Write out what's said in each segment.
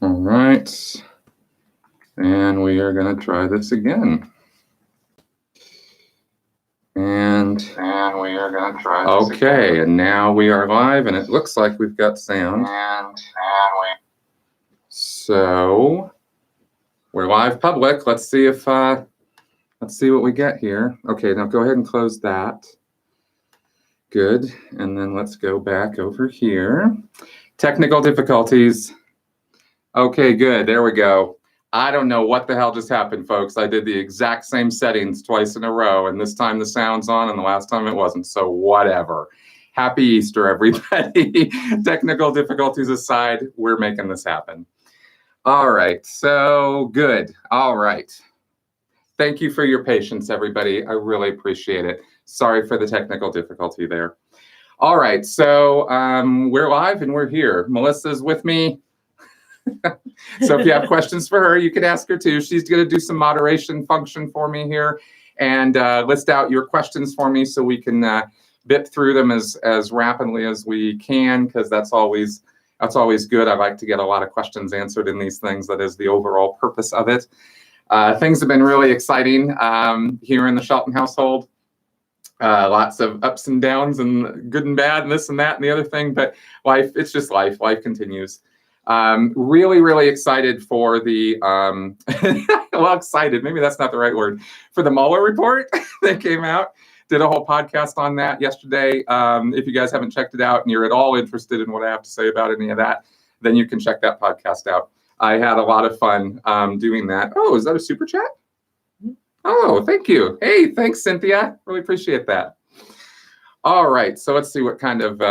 All right. And we are going to try this again. And we are going to try this again. And now we are live, and it looks like we've got sound. So we're live public. Let's see if let's see what we get here. Okay, now go ahead and close that. Good. And then let's go back over here. Technical difficulties. Okay, good. There we go. I don't know what the hell just happened, folks. I did the exact same settings twice in a row, and this time the sound's on, and the last time it wasn't. So whatever. Happy Easter, everybody. Technical difficulties aside, we're making this happen. All right. So good. All right. Thank you for your patience, everybody. I really appreciate it. Sorry for the technical difficulty there. All right. So we're live and we're here. Melissa's with me. So if you have questions for her, you can ask her too. She's going to do some moderation function for me here and list out your questions for me so we can bip through them as rapidly as we can, because that's always good. I like to get a lot of questions answered in these things. That is the overall purpose of it. Things have been really exciting here in the Shelton household. Lots of ups and downs and good and bad and this and that and the other thing, but life, it's just life. Life continues. Really, really excited for the, well, excited, maybe that's not the right word, for the Mueller report that came out. Did a whole podcast on that yesterday. If you guys haven't checked it out and you're at all interested in what I have to say about any of that, then you can check that podcast out. I had a lot of fun doing that. Oh, is that a super chat? Oh, thank you. Hey, thanks, Cynthia. Really appreciate that. All right, so let's see what kind of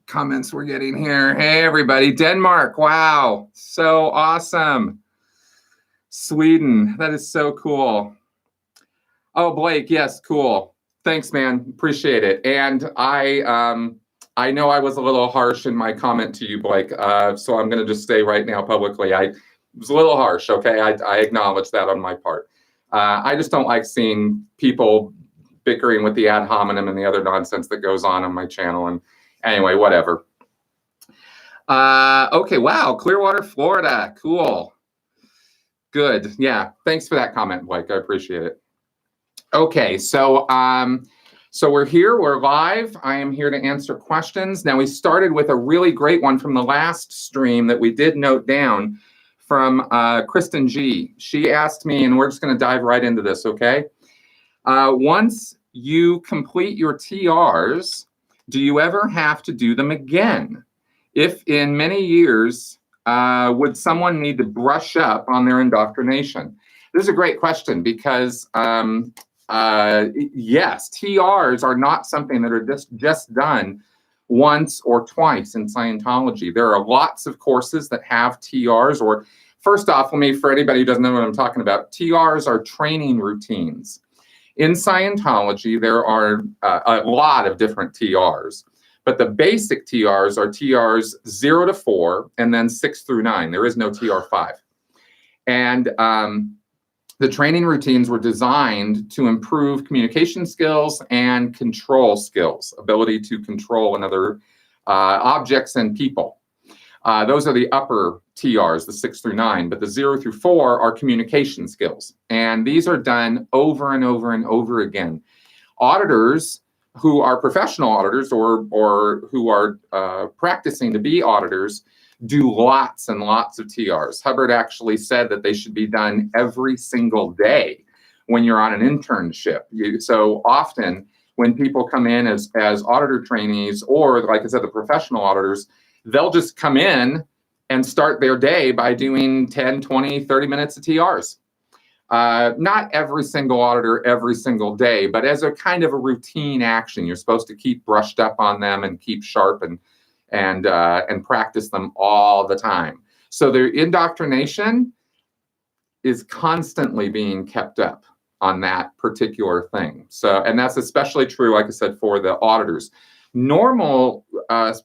comments we're getting here. Hey, everybody. Denmark. Wow. So awesome. Sweden. That is so cool. Oh, Blake. Yes. Cool. Thanks, man. Appreciate it. And I know I was a little harsh in my comment to you, Blake. So I'm going to just say right now publicly, I was a little harsh. Okay. I acknowledge that on my part. I just don't like seeing people bickering with the ad hominem and the other nonsense that goes on my channel. And anyway, whatever. Okay, wow, Clearwater, Florida, cool. Good, yeah, thanks for that comment, Blake, I appreciate it. Okay, so we're here, we're live. I am here to answer questions. Now, we started with a really great one from the last stream that we did note down from Kristen G. She asked me, and we're just gonna dive right into this, okay? Once you complete your TRs, do you ever have to do them again? If in many years, would someone need to brush up on their indoctrination? This is a great question because, yes, TRs are not something that are just done once or twice in Scientology. There are lots of courses that have TRs, or first off, for anybody who doesn't know what I'm talking about, TRs are training routines. In Scientology, there are a lot of different TRs, but the basic TRs are TRs 0 to 4 and then 6 through 9. There is no TR 5. And the training routines were designed to improve communication skills and control skills, ability to control another objects and people. Those are the upper TRs, the 6 through 9, but the 0 through 4 are communication skills. And these are done over and over and over again. Auditors who are professional auditors or who are practicing to be auditors do lots and lots of TRs. Hubbard actually said that they should be done every single day when you're on an internship. So often when people come in as auditor trainees, or like I said, the professional auditors, they'll just come in and start their day by doing 10, 20, 30 minutes of TRs. Not every single auditor every single day, but as a kind of a routine action. You're supposed to keep brushed up on them and keep sharp and practice them all the time. So their indoctrination is constantly being kept up on that particular thing. So, and that's especially true, like I said, for the auditors. Normal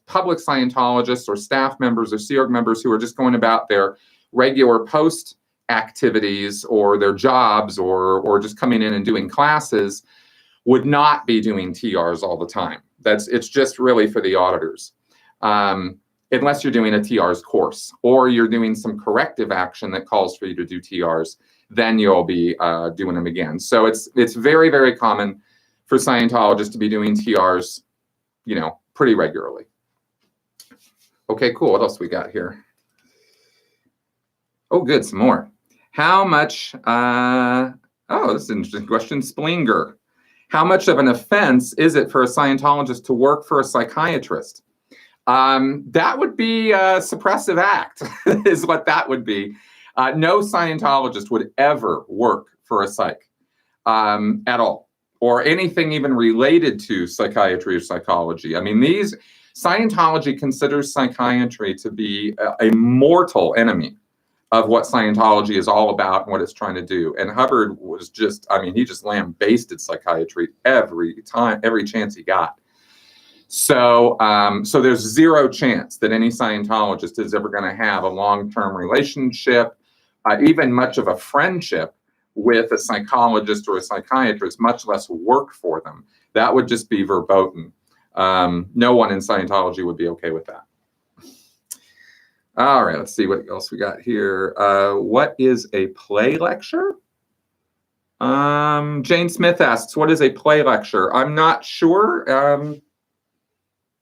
public Scientologists or staff members or Sea Org members who are just going about their regular post activities or their jobs or just coming in and doing classes would not be doing TRs all the time. It's just really for the auditors. unless you're doing a TR's course or you're doing some corrective action that calls for you to do TRs, then you'll be doing them again. So it's very, very common for Scientologists to be doing TRs, pretty regularly. Okay, cool. What else we got here? Oh, good. Some more. How much, this is an interesting question. Splinger. How much of an offense is it for a Scientologist to work for a psychiatrist? That would be a suppressive act, is what that would be. No Scientologist would ever work for a psych at all, or anything even related to psychiatry or psychology. I mean, Scientology considers psychiatry to be a mortal enemy of what Scientology is all about and what it's trying to do. And Hubbard was he just lambasted psychiatry every chance he got. So there's zero chance that any Scientologist is ever going to have a long-term relationship, even much of a friendship with a psychologist or a psychiatrist, much less work for them. That would just be verboten. No one in Scientology would be okay with that. All right, let's see what else we got here. What is a play lecture? Jane Smith asks, what is a play lecture? I'm not sure.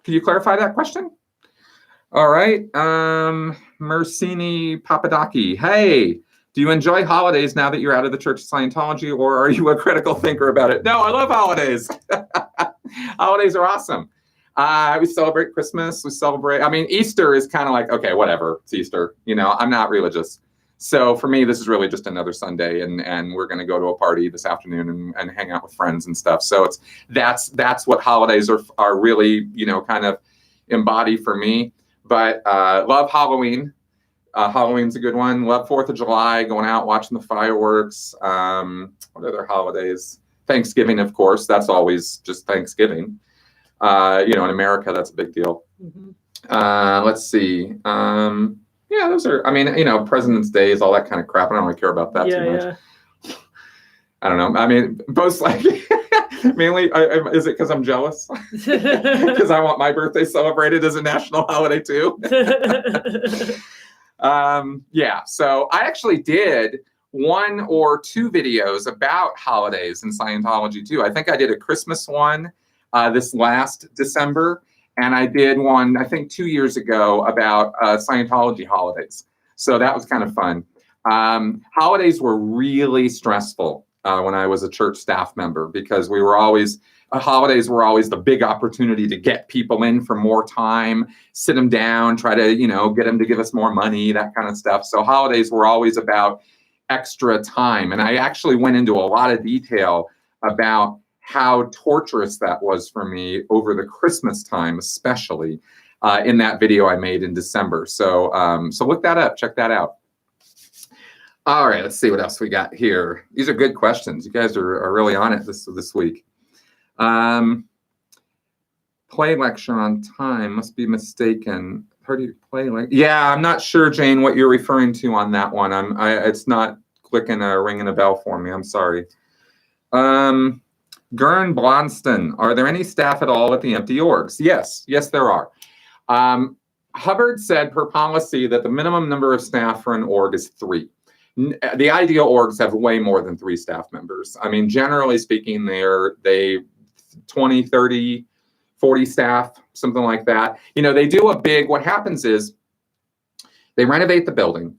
Can you clarify that question? All right. Mercini Papadaki. Hey, do you enjoy holidays now that you're out of the Church of Scientology, or are you a critical thinker about it? No, I love holidays. Holidays are awesome. We celebrate Christmas. Easter is kind of like, okay, whatever. It's Easter. I'm not religious. So for me, this is really just another Sunday, and we're going to go to a party this afternoon and hang out with friends and stuff. So that's what holidays are really, kind of embody for me. But love Halloween. Halloween's a good one. Love 4th of July, going out, watching the fireworks. What other holidays? Thanksgiving, of course. That's always just Thanksgiving. In America, that's a big deal. Mm-hmm. Let's see. Those are, President's Day is all that kind of crap. I don't really care about that too much. Yeah. I don't know. Both mainly, is it because I'm jealous? Because I want my birthday celebrated as a national holiday too. So I actually did 1 or 2 videos about holidays in Scientology too. I think I did a Christmas one this last December, and I did one, I think 2 years ago, about Scientology holidays. So that was kind of fun. Holidays were really stressful when I was a church staff member, because holidays were always the big opportunity to get people in for more time, sit them down, try to, get them to give us more money, that kind of stuff. So holidays were always about extra time. And I actually went into a lot of detail about how torturous that was for me over the Christmas time, especially in that video I made in December. So look that up, check that out. All right, let's see what else we got here. These are good questions. You guys are really on it this week. Play lecture on time must be mistaken. Heard you play I'm not sure, Jane, what you're referring to on that one. It's not ringing a bell for me. I'm sorry. Gern Blonston, are there any staff at all at the empty orgs? Yes, there are. Hubbard said per policy that the minimum number of staff for an org is 3. The ideal orgs have way more than 3 staff members. Generally speaking, they 20, 30, 40 staff, something like that. They do what happens is they renovate the building.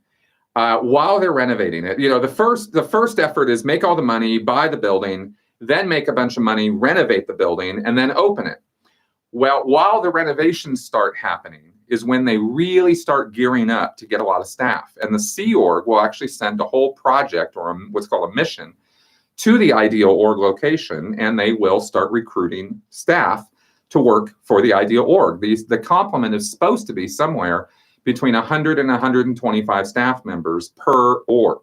While they're renovating it, the first effort is make all the money, buy the building, then make a bunch of money, renovate the building, and then open it. Well, while the renovations start happening is when they really start gearing up to get a lot of staff. And the Sea Org will actually send a whole project, or what's called a mission, to the ideal org location, and they will start recruiting staff to work for the ideal org. The complement is supposed to be somewhere between 100 and 125 staff members per org.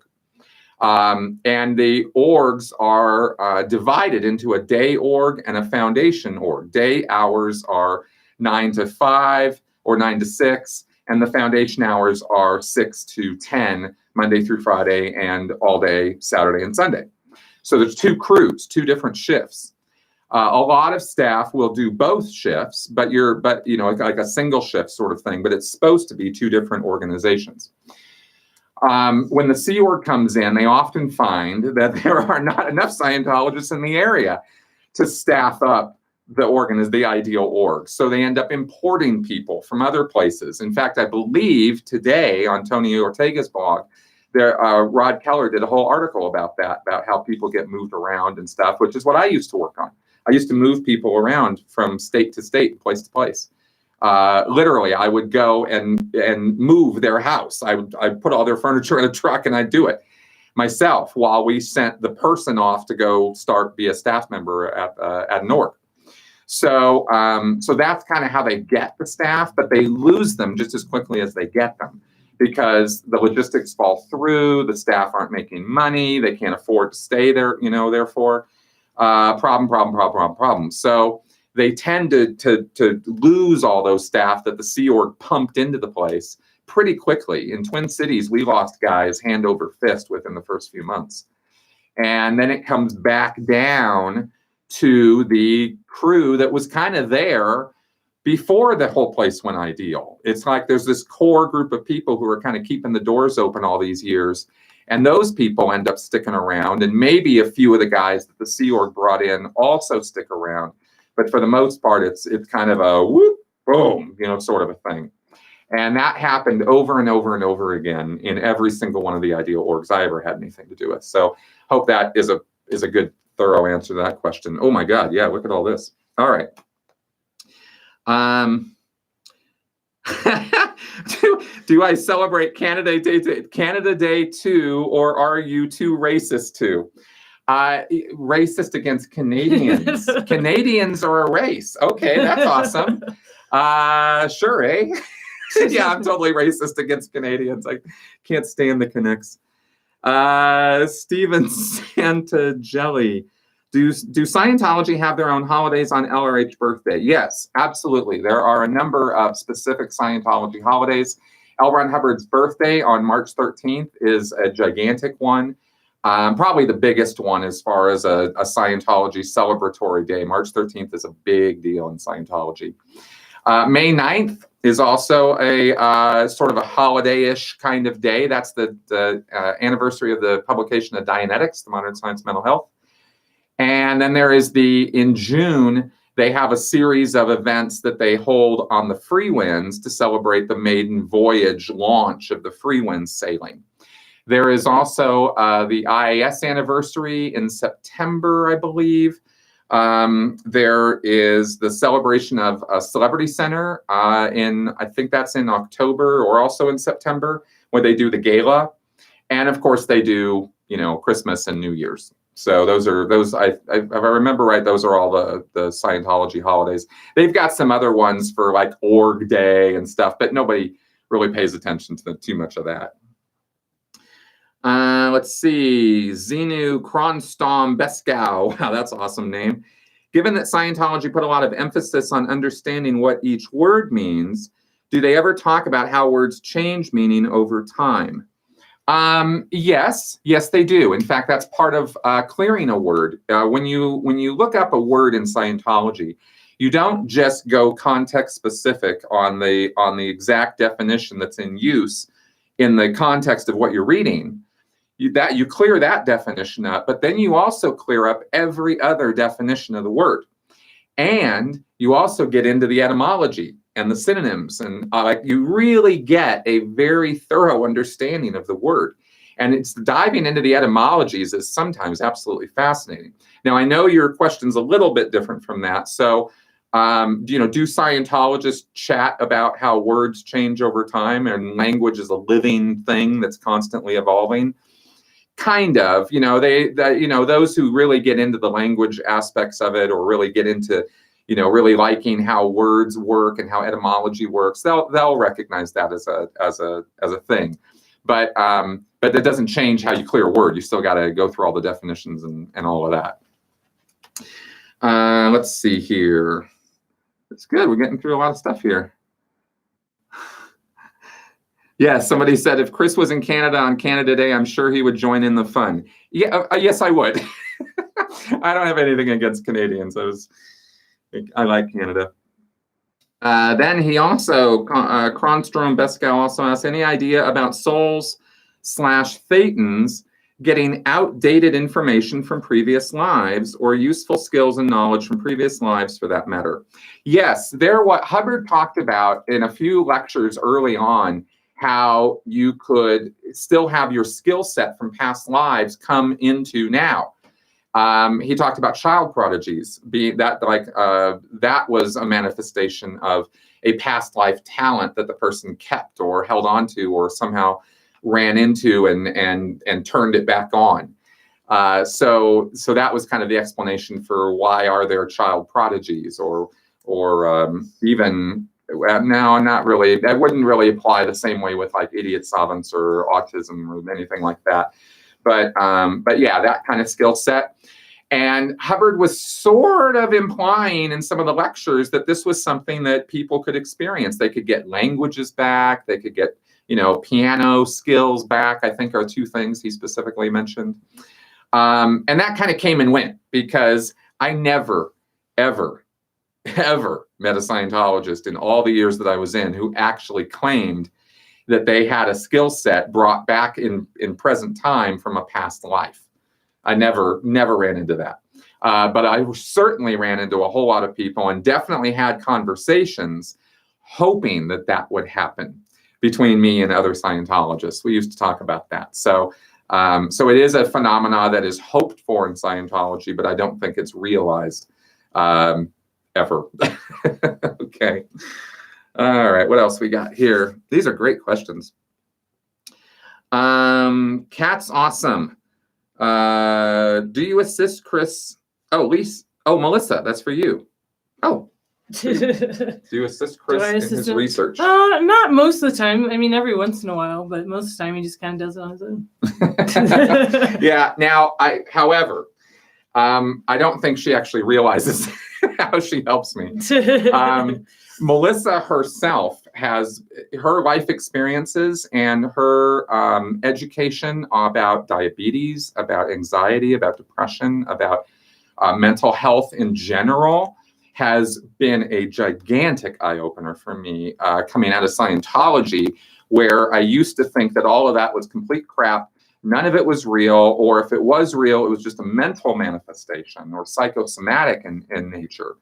And the orgs are divided into a day org and a foundation org. Day hours are 9 to 5 or 9 to 6, and the foundation hours are 6 to 10, Monday through Friday, and all day Saturday and Sunday. So there's 2 crews, 2 different shifts. A lot of staff will do both shifts, but like a single shift sort of thing, but it's supposed to be two different organizations. When the Sea Org comes in, they often find that there are not enough Scientologists in the area to staff up the ideal org. So they end up importing people from other places. In fact, I believe today on Tony Ortega's blog, Rod Keller did a whole article about that, about how people get moved around and stuff, which is what I used to work on. I used to move people around from state to state, place to place. Literally, I would go and move their house. I'd put all their furniture in a truck and I'd do it myself while we sent the person off to go be a staff member at an org. So that's kind of how they get the staff, but they lose them just as quickly as they get them because the logistics fall through, the staff aren't making money, they can't afford to stay there, therefore, problem. So they tend to lose all those staff that the Sea Org pumped into the place pretty quickly. In Twin Cities, we lost guys hand over fist within the first few months. And then it comes back down to the crew that was kind of there before the whole place went ideal. It's like there's this core group of people who are kind of keeping the doors open all these years. And those people end up sticking around. And maybe a few of the guys that the Sea Org brought in also stick around. But for the most part, it's kind of a whoop, boom, sort of a thing. And that happened over and over and over again in every single one of the ideal orgs I ever had anything to do with. So hope that is a good, thorough answer to that question. Oh my God, yeah, look at all this. All right. Do I celebrate Canada Day too, or are you too racist too? Racist against Canadians. Canadians are a race. Okay, that's awesome. Sure, eh? Yeah, I'm totally racist against Canadians. I can't stand the Canucks. Steven Santagelli. Do Scientology have their own holidays on LRH birthday? Yes, absolutely. There are a number of specific Scientology holidays. L. Ron Hubbard's birthday on March 13th is a gigantic one. Probably the biggest one as far as a Scientology celebratory day. March 13th is a big deal in Scientology. May 9th is also a sort of a holiday-ish kind of day. That's the anniversary of the publication of Dianetics, the Modern Science of Mental Health. And then there is in June, they have a series of events that they hold on the Freewinds to celebrate the maiden voyage launch of the Freewinds sailing. There is also the IAS anniversary in September, I believe. There is the celebration of a Celebrity Center I think that's in October or also in September, where they do the gala. And of course they do, Christmas and New Year's. So those, if I remember right, those are all the Scientology holidays. They've got some other ones for like Org Day and stuff, but nobody really pays attention to too much of that. Let's see. Xenu Kronstom Beskow. Wow, that's an awesome name. Given that Scientology put a lot of emphasis on understanding what each word means, do they ever talk about how words change meaning over time? Yes, they do. In fact, that's part of clearing a word. When you look up a word in Scientology, you don't just go context specific on the exact definition that's in use in the context of what you're reading. You clear that definition up, but then you also clear up every other definition of the word. And you also get into the etymology and the synonyms, and you really get a very thorough understanding of the word. And it's diving into the etymologies is sometimes absolutely fascinating. Now, I know your question's a little bit different from that. So, do Scientologists chat about how words change over time and language is a living thing that's constantly evolving? Kind of, those who really get into the language aspects of it or really get into, really liking how words work and how etymology works, they'll recognize that as a thing. But that doesn't change how you clear a word. You still got to go through all the definitions and all of that. Let's see here. It's good. We're getting through a lot of stuff here. Yeah, somebody said if Chris was in Canada on Canada Day, I'm sure he would join in the fun. Yeah, yes, I would. I don't have anything against Canadians. I like Canada. Then he also, Kronstrom Beskow also asks, any idea about souls / thetans getting outdated information from previous lives or useful skills and knowledge from previous lives for that matter? Yes, what Hubbard talked about in a few lectures early on, how you could still have your skill set from past lives come into now. He talked about child prodigies, being that that was a manifestation of a past life talent that the person kept or held on to or somehow ran into and turned it back on. So that was kind of the explanation for why are there child prodigies or even no, not really. That wouldn't really apply the same way with like idiot savants or autism or anything like that. But yeah, that kind of skill set. And Hubbard was sort of implying in some of the lectures that this was something that people could experience. They could get languages back. They could get, piano skills back, I think are two things he specifically mentioned. And that kind of came and went because I never, ever met a Scientologist in all the years that I was in who actually claimed that they had a skill set brought back in present time from a past life. I never ran into that. But I certainly ran into a whole lot of people and definitely had conversations hoping that that would happen between me and other Scientologists. We used to talk about that. So it is a phenomena that is hoped for in Scientology, but I don't think it's realized ever. Okay. All right. What else we got here? These are great questions. Cat's awesome. Do you assist Chris? Oh, Lisa. Oh, Melissa, that's for you. Oh. Do you assist Chris in his research? Not most of the time. I mean, every once in a while, but most of the time he just kind of does it on his own. Yeah. Now, however, I don't think she actually realizes how she helps me. Melissa herself has her life experiences and her education about diabetes, about anxiety, about depression, about mental health in general has been a gigantic eye-opener for me coming out of Scientology, where I used to think that all of that was complete crap. None of it was real, or if it was real, it was just a mental manifestation or psychosomatic in nature.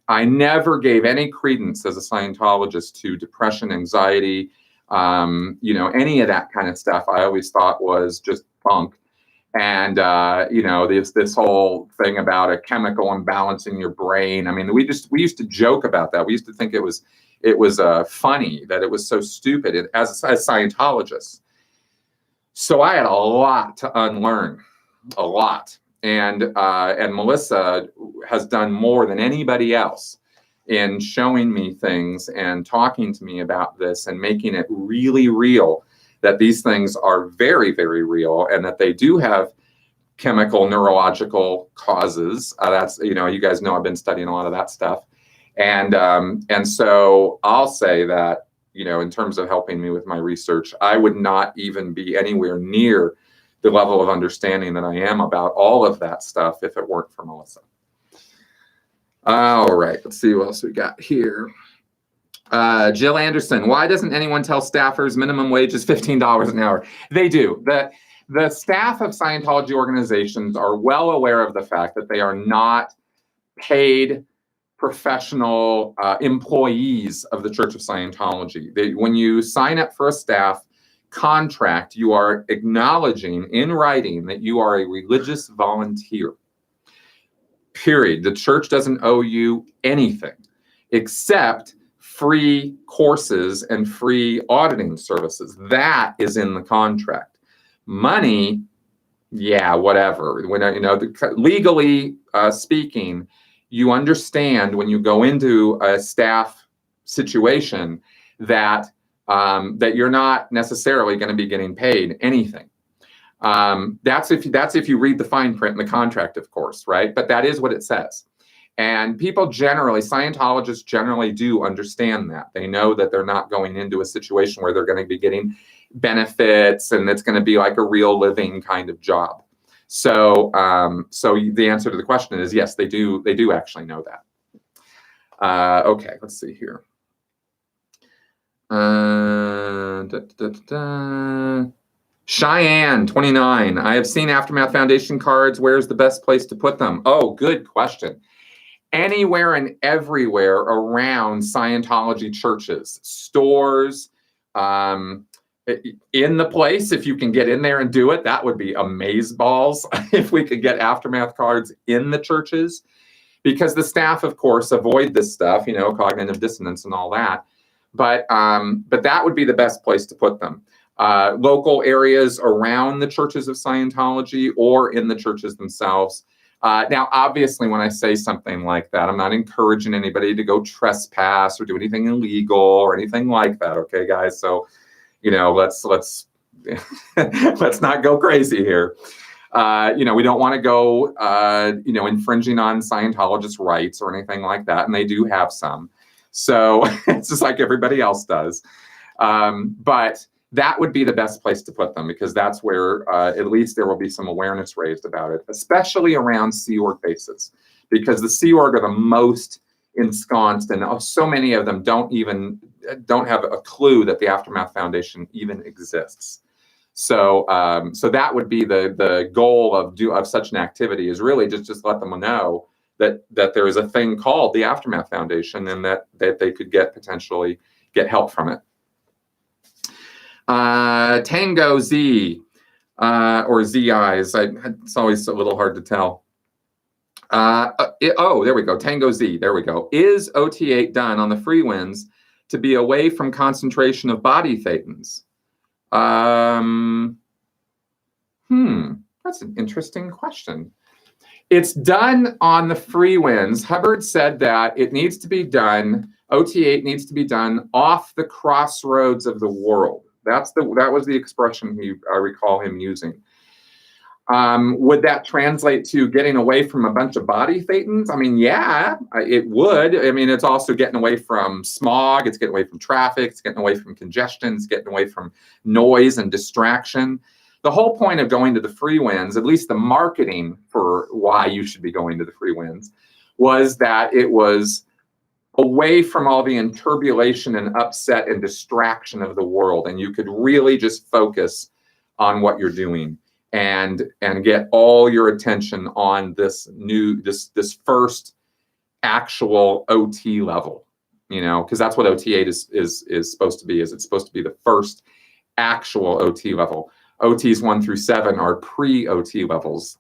I never gave any credence as a Scientologist to depression, anxiety, any of that kind of stuff. I always thought was just bunk. And, this whole thing about a chemical imbalance in your brain. I mean, we used to joke about that. We used to think it was funny that it was so stupid as Scientologists. So I had a lot to unlearn, a lot. And Melissa has done more than anybody else in showing me things and talking to me about this and making it really real that these things are very, very real and that they do have chemical neurological causes. That's, you guys know I've been studying a lot of that stuff. And so I'll say that, in terms of helping me with my research, I would not even be anywhere near the level of understanding that I am about all of that stuff if it weren't for Melissa. All right, let's see what else we got here. Jill Anderson, why doesn't anyone tell staffers minimum wage is $15 an hour? They do. The staff of Scientology organizations are well aware of the fact that they are not paid professional employees of the Church of Scientology. When you sign up for a staff contract, you are acknowledging in writing that you are a religious volunteer. Period. The church doesn't owe you anything except free courses and free auditing services. That is in the contract. Money, yeah, whatever. When legally speaking, you understand when you go into a staff situation that you're not necessarily going to be getting paid anything. That's if you read the fine print in the contract, of course, right? But that is what it says. And Scientologists generally do understand that. They know that they're not going into a situation where they're going to be getting benefits and it's going to be like a real living kind of job. So the answer to the question is yes, they do actually know that. Okay, let's see here. Cheyenne 29. I have seen Aftermath Foundation cards. Where's the best place to put them? Oh, good question. Anywhere and everywhere around Scientology churches, stores, in the place. If you can get in there and do it, that would be amazeballs. If we could get Aftermath cards in the churches, because the staff, of course, avoid this stuff, cognitive dissonance and all that. But that would be the best place to put them. Local areas around the churches of Scientology or in the churches themselves. Now, obviously, when I say something like that, I'm not encouraging anybody to go trespass or do anything illegal or anything like that. Okay, guys. So, let's let's not go crazy here. We don't want to go, infringing on Scientologists' rights or anything like that, and they do have some. So it's just like everybody else does. But that would be the best place to put them, because that's where at least there will be some awareness raised about it, especially around Sea Org bases, because the Sea Org are the most ensconced, and so many of them don't have a clue that the Aftermath Foundation even exists. So that would be the goal of such an activity, is really just let them know that there is a thing called the Aftermath Foundation, and that they could potentially get help from it. Tango Z, or ZIs. It's always a little hard to tell. There we go. Tango Z. There we go. Is OT8 done on the free winds to be away from concentration of body thetans? That's an interesting question. It's done on the free winds. Hubbard said that it needs to be done. OT8 needs to be done off the crossroads of the world. That was the expression I recall him using. Would that translate to getting away from a bunch of body thetans? I mean, yeah, it would. I mean, it's also getting away from smog. It's getting away from traffic. It's getting away from congestion. It's getting away from noise and distraction. The whole point of going to the free winds, at least the marketing for why you should be going to the free winds, was that it was away from all the turbulation and upset and distraction of the world, and you could really just focus on what you're doing and get all your attention on this first actual OT level, because that's what OT8 is supposed to be. It's supposed to be the first actual OT level. OTs 1 through 7 are pre-OT levels,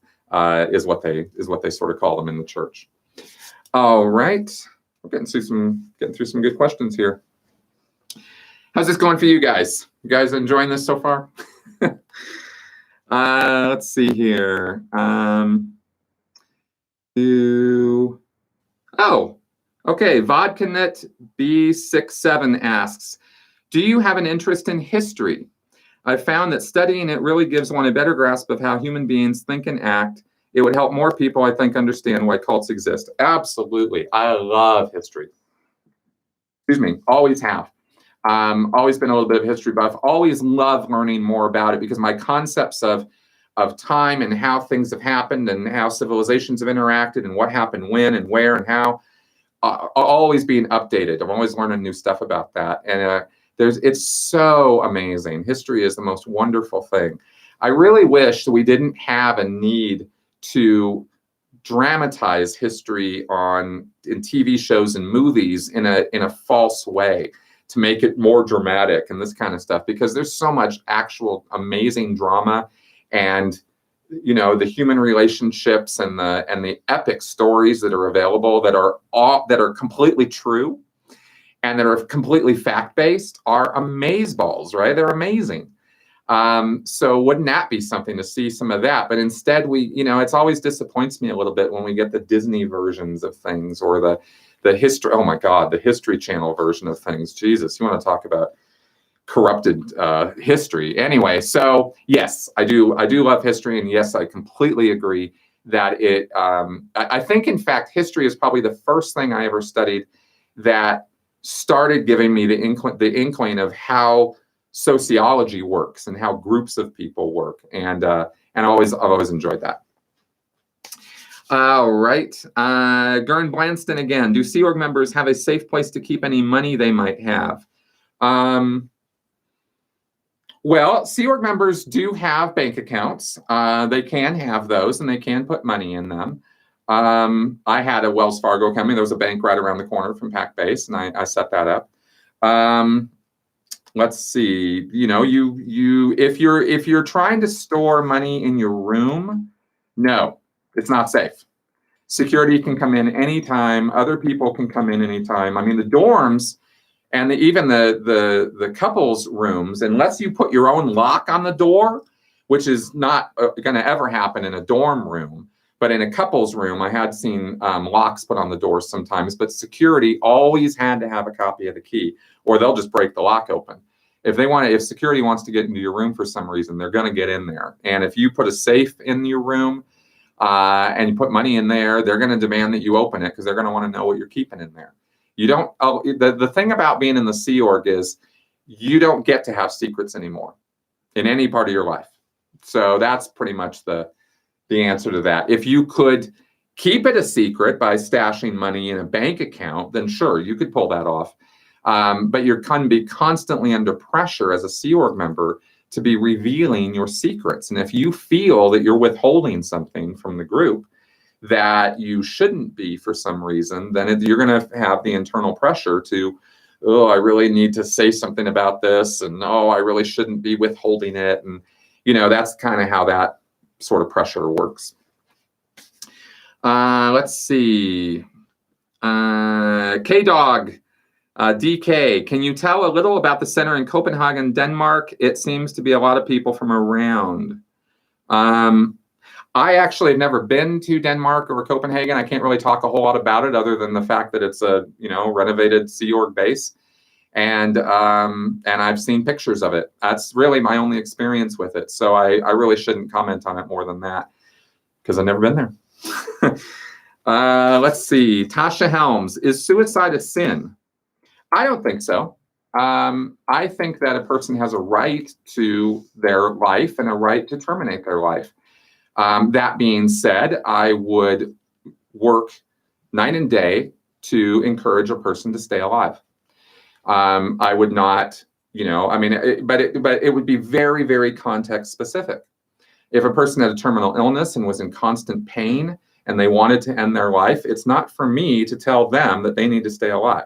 is what they sort of call them in the church. All right, we're getting through some good questions here. How's this going for you guys? You guys enjoying this so far? Let's see here. Okay. VodkaNet B67 asks, do you have an interest in history? I've found that studying it really gives one a better grasp of how human beings think and act. It would help more people, I think, understand why cults exist. Absolutely. I love history. Excuse me. Always have. Always been a little bit of history buff. Always love learning more about it, because my concepts of time and how things have happened and how civilizations have interacted and what happened when and where and how are always being updated. I'm always learning new stuff about that. And it's so amazing. History is the most wonderful thing. I really wish that we didn't have a need to dramatize history in TV shows and movies in a false way, to make it more dramatic and this kind of stuff, because there's so much actual amazing drama, and the human relationships and the epic stories that are available that are completely true and that are completely fact-based are amazeballs, right? They're amazing. So wouldn't that be something to see some of that? But instead it's always disappoints me a little bit when we get the Disney versions of things, or the history. Oh my God, the History Channel version of things. Jesus, you want to talk about corrupted history? Anyway, so yes, I do love history, and yes, I completely agree that I think, in fact, history is probably the first thing I ever studied that started giving me the inkling of how sociology works and how groups of people work, and And I've always enjoyed that. All right. Gern Blanston again. Do Sea Org members have a safe place to keep any money they might have? Well, Sea Org members do have bank accounts. They can have those, and they can put money in them. I had a Wells Fargo company. There was a bank right around the corner from Pac Base, and I set that up. Let's see. You know, if you're trying to store money in your room, no, it's not safe. Security can come in anytime. Other people can come in anytime. I mean, the dorms and even the couples rooms, unless you put your own lock on the door, which is not going to ever happen in a dorm room, but in a couples room, I had seen locks put on the doors sometimes. But security always had to have a copy of the key, or they'll just break the lock open. If security wants to get into your room for some reason, they're going to get in there. And if you put a safe in your room and you put money in there, they're going to demand that you open it because they're going to want to know what you're keeping in there. You don't. The thing about being in the Sea Org is you don't get to have secrets anymore in any part of your life. So that's pretty much the answer to that. If you could keep it a secret by stashing money in a bank account, then sure, you could pull that off. But you're going to be constantly under pressure as a Sea Org member to be revealing your secrets. And if you feel that you're withholding something from the group that you shouldn't be for some reason, then you're going to have the internal pressure to, oh, I really need to say something about this, and oh, I really shouldn't be withholding it. And, you know, that's kind of how that sort of pressure works. Let's see. K-Dog. DK, can you tell a little about the center in Copenhagen, Denmark? It seems to be a lot of people from around. I actually have never been to Denmark or Copenhagen. I can't really talk a whole lot about it other than the fact that it's a renovated Sea Org base, and I've seen pictures of it. That's really my only experience with it. So I really shouldn't comment on it more than that because I've never been there. Let's see. Tasha Helms, is suicide a sin? I don't think so. I think that a person has a right to their life and a right to terminate their life. That being said, I would work night and day to encourage a person to stay alive. I would not, but it would be very, very context specific. If a person had a terminal illness and was in constant pain and they wanted to end their life, it's not for me to tell them that they need to stay alive.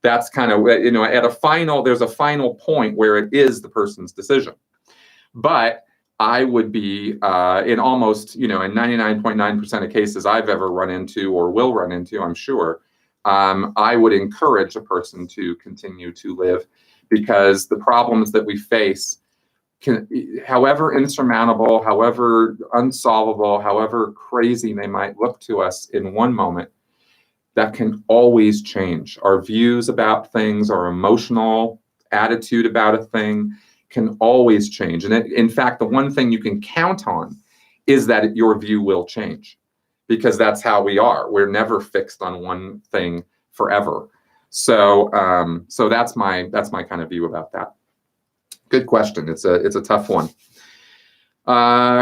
That's kind of, there's a final point where it is the person's decision. But I would be in almost, in 99.9% of cases I've ever run into or will run into, I'm sure, I would encourage a person to continue to live, because the problems that we face can, however insurmountable, however unsolvable, however crazy they might look to us in one moment, that can always change. Our views about things, our emotional attitude about a thing can always change. And in fact, the one thing you can count on is that your view will change, because that's how we are. We're never fixed on one thing forever. So that's my kind of view about that. Good question. It's a tough one.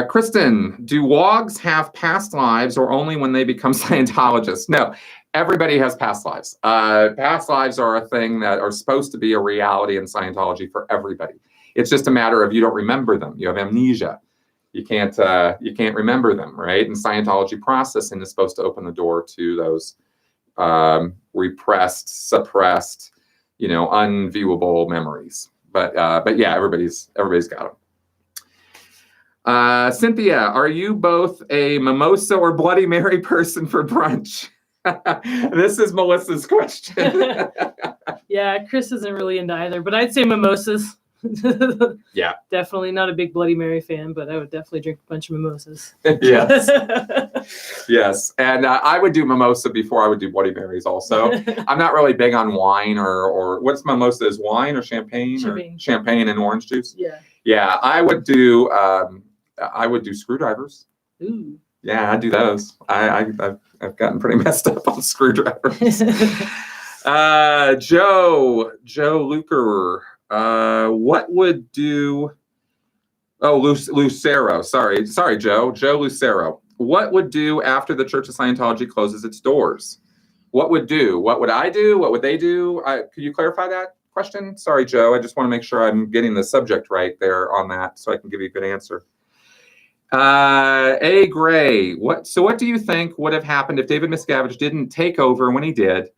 Kristen, do WOGs have past lives or only when they become Scientologists? No, everybody has past lives. Past lives are a thing that are supposed to be a reality in Scientology for everybody. It's just a matter of you don't remember them. You have amnesia. You can't remember them, right? And Scientology processing is supposed to open the door to those repressed, suppressed, unviewable memories. But yeah, everybody's got them. Cynthia, are you both a mimosa or Bloody Mary person for brunch? This is Melissa's question. Yeah, Chris isn't really into either, but I'd say mimosas. Yeah. Definitely not a big Bloody Mary fan, but I would definitely drink a bunch of mimosas. Yes. Yes. And I would do mimosa before I would do Bloody Marys also. I'm not really big on wine or what's mimosa, is wine or champagne? Champagne. Or champagne and orange juice? Yeah. Yeah, I would do screwdrivers. Ooh. Yeah, I do those. I've gotten pretty messed up on screwdrivers. Joe Luker, what would do Oh, Lucero. Sorry, Joe. Joe Lucero. What would do after the Church of Scientology closes its doors? What would do? What would I do? What would they do? Could you clarify that question? Sorry, Joe. I just want to make sure I'm getting the subject right there on that so I can give you a good answer. A. Gray. What do you think would have happened if David Miscavige didn't take over when he did,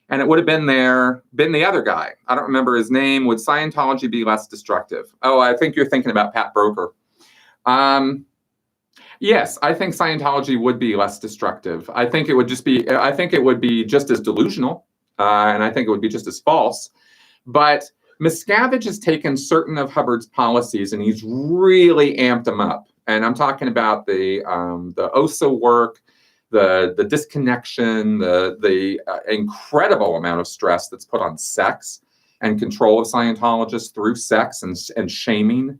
and it would have been the other guy? I don't remember his name. Would Scientology be less destructive? Oh, I think you're thinking about Pat Broker. Yes, I think Scientology would be less destructive. I think it would be just as delusional, and I think it would be just as false. But Miscavige has taken certain of Hubbard's policies and he's really amped them up. And I'm talking about the OSA work, the disconnection, the incredible amount of stress that's put on sex and control of Scientologists through sex and shaming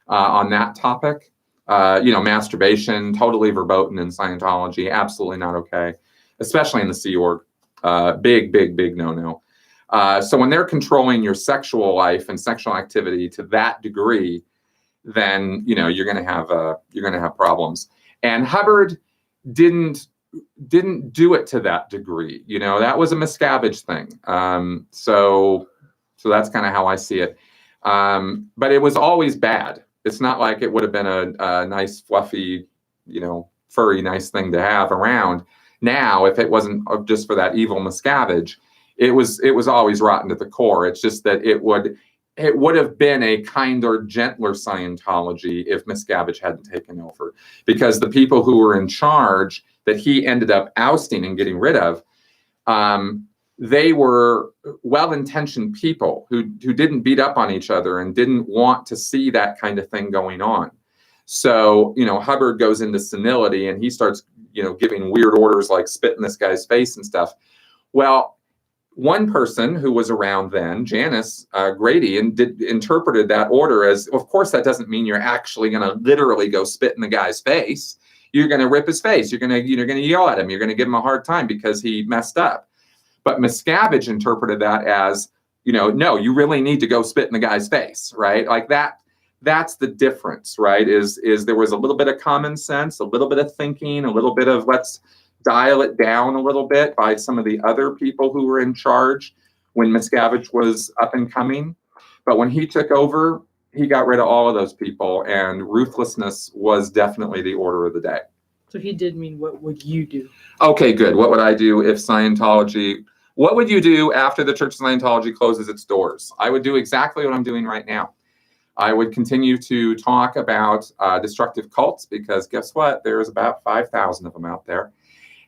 on that topic. Masturbation, totally verboten in Scientology, absolutely not okay, especially in the Sea Org. Big no-no. So when they're controlling your sexual life and sexual activity to that degree, then you're going to have problems. And Hubbard didn't do it to that degree. That was a Miscavige thing. So that's kind of how I see it. But it was always bad. It's not like it would have been a nice, fluffy, furry, nice thing to have around. Now, if it wasn't just for that evil Miscavige, it was always rotten to the core. It's just that it would have been a kinder, gentler Scientology if Miscavige hadn't taken over, because the people who were in charge that he ended up ousting and getting rid of, they were well-intentioned people who didn't beat up on each other and didn't want to see that kind of thing going on. So, Hubbard goes into senility and he starts, giving weird orders like spit in this guy's face and stuff. Well, one person who was around then, Janice Grady, interpreted that order as, of course, that doesn't mean you're actually going to literally go spit in the guy's face. You're going to rip his face. You're going to yell at him. You're going to give him a hard time because he messed up. But Miscavige interpreted that as, no, you really need to go spit in the guy's face, right? Like that. That's the difference, right? Is there was a little bit of common sense, a little bit of thinking, a little bit of let's dial it down a little bit by some of the other people who were in charge when Miscavige was up and coming. But when he took over, he got rid of all of those people, and ruthlessness was definitely the order of the day. So he did mean, what would you do? Okay, good. What would I do if Scientology... What would you do after the Church of Scientology closes its doors? I would do exactly what I'm doing right now. I would continue to talk about destructive cults, because guess what? There's about 5,000 of them out there.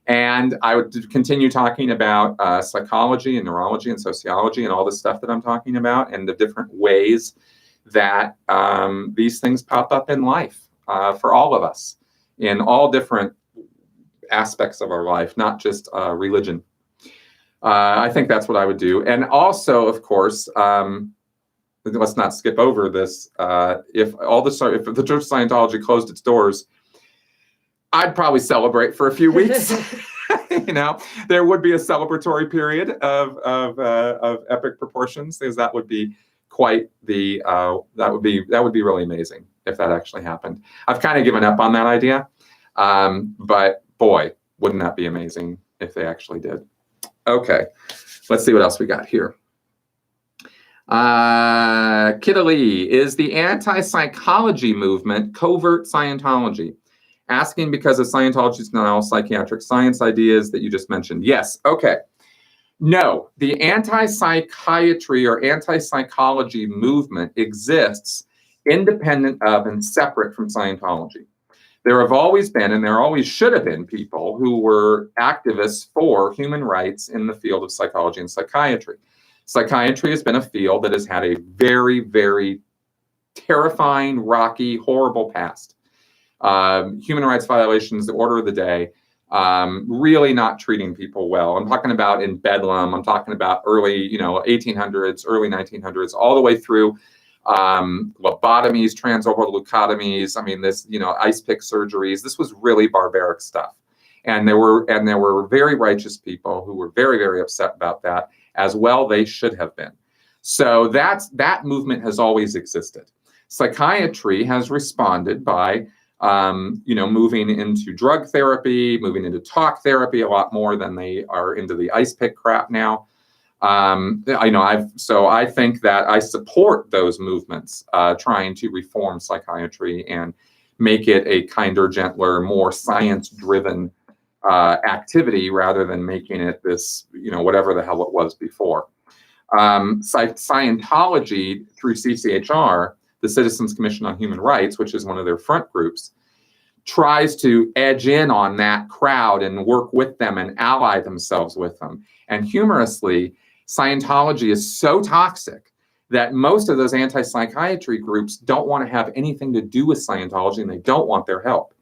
And I would continue talking about psychology and neurology and sociology and all the stuff that I'm talking about and the different ways that these things pop up in life for all of us in all different aspects of our life, not just religion. I think that's what I would do. And also, of course, let's not skip over this. If the Church of Scientology closed its doors, I'd probably celebrate for a few weeks. There would be a celebratory period of epic proportions, because that would be quite the that would be really amazing if that actually happened. I've kind of given up on that idea, but boy, wouldn't that be amazing if they actually did. Okay, let's see what else we got here. Kiddalee, is the anti-psychology movement covert Scientology? Asking because of Scientology's denial of psychiatric science ideas that you just mentioned. Yes, okay. No, the anti-psychiatry or anti-psychology movement exists independent of and separate from Scientology. There have always been, and there always should have been, people who were activists for human rights in the field of psychology and psychiatry. Psychiatry has been a field that has had a very, very terrifying, rocky, horrible past. Human rights violations, the order of the day, really not treating people well. I'm talking about in Bedlam. I'm talking about early, 1800s, early 1900s, all the way through lobotomies, transorbital leucotomies. I mean, this, ice pick surgeries. This was really barbaric stuff. And there were very righteous people who were very, very upset about that, as well they should have been. So that movement has always existed. Psychiatry has responded by moving into drug therapy, moving into talk therapy a lot more than they are into the ice pick crap now. I think that I support those movements trying to reform psychiatry and make it a kinder, gentler, more science-driven activity rather than making it this, whatever the hell it was before. Scientology, through CCHR, the Citizens Commission on Human Rights, which is one of their front groups, tries to edge in on that crowd and work with them and ally themselves with them. And humorously, Scientology is so toxic that most of those anti-psychiatry groups don't want to have anything to do with Scientology, and they don't want their help,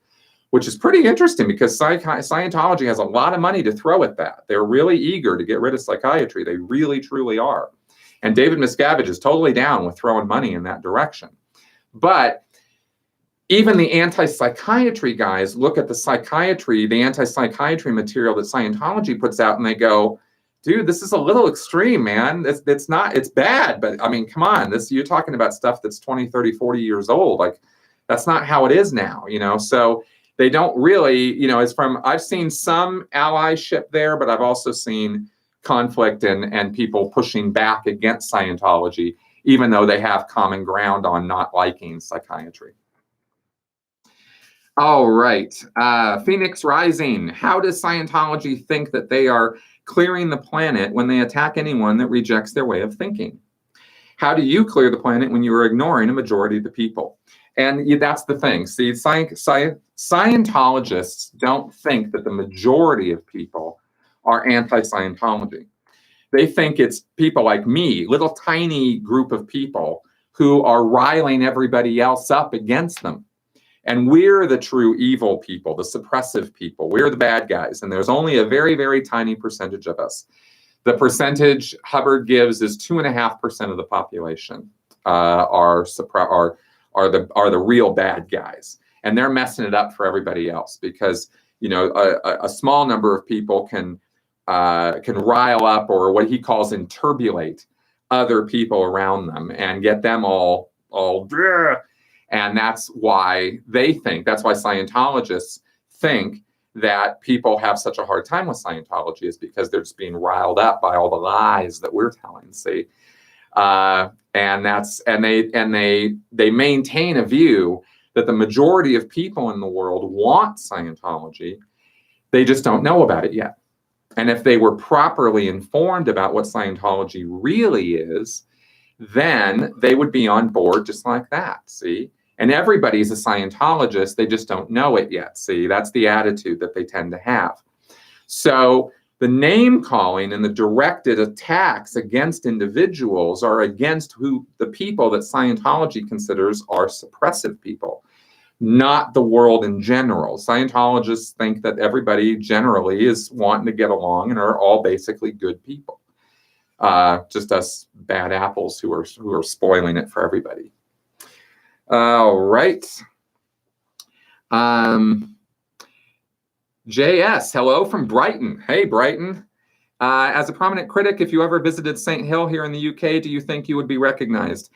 which is pretty interesting because Scientology has a lot of money to throw at that. They're really eager to get rid of psychiatry. They really, truly are. And David Miscavige is totally down with throwing money in that direction. But even the anti-psychiatry guys look at the anti-psychiatry material that Scientology puts out, and they go, dude, this is a little extreme, man. It's bad, but I mean, come on, you're talking about stuff that's 20, 30, 40 years old. Like, that's not how it is now, So they don't really, I've seen some allyship there, but I've also seen conflict and people pushing back against Scientology, even though they have common ground on not liking psychiatry. All right, Phoenix Rising. How does Scientology think that they are clearing the planet when they attack anyone that rejects their way of thinking? How do you clear the planet when you are ignoring a majority of the people? And that's the thing. See, Scientologists don't think that the majority of people are anti-Scientology. They think it's people like me, little tiny group of people who are riling everybody else up against them. And we're the true evil people, the suppressive people. We're the bad guys. And there's only a very, very tiny percentage of us. The percentage Hubbard gives is 2.5% of the population are the real bad guys. And they're messing it up for everybody else because, a small number of people can rile up, or what he calls enturbulate, other people around them and get them all. And that's why Scientologists think that people have such a hard time with Scientology, is because they're just being riled up by all the lies that we're telling. See, and they maintain a view that the majority of people in the world want Scientology. They just don't know about it yet. And if they were properly informed about what Scientology really is, then they would be on board just like that. See? And everybody's a Scientologist, they just don't know it yet. See, that's the attitude that they tend to have. So the name calling and the directed attacks against individuals are against the people that Scientology considers are suppressive people, not the world in general. Scientologists think that everybody generally is wanting to get along and are all basically good people. Just us bad apples who are spoiling it for everybody. All right. JS, hello from Brighton. Hey, Brighton. As a prominent critic, if you ever visited St. Hill here in the UK, do you think you would be recognized?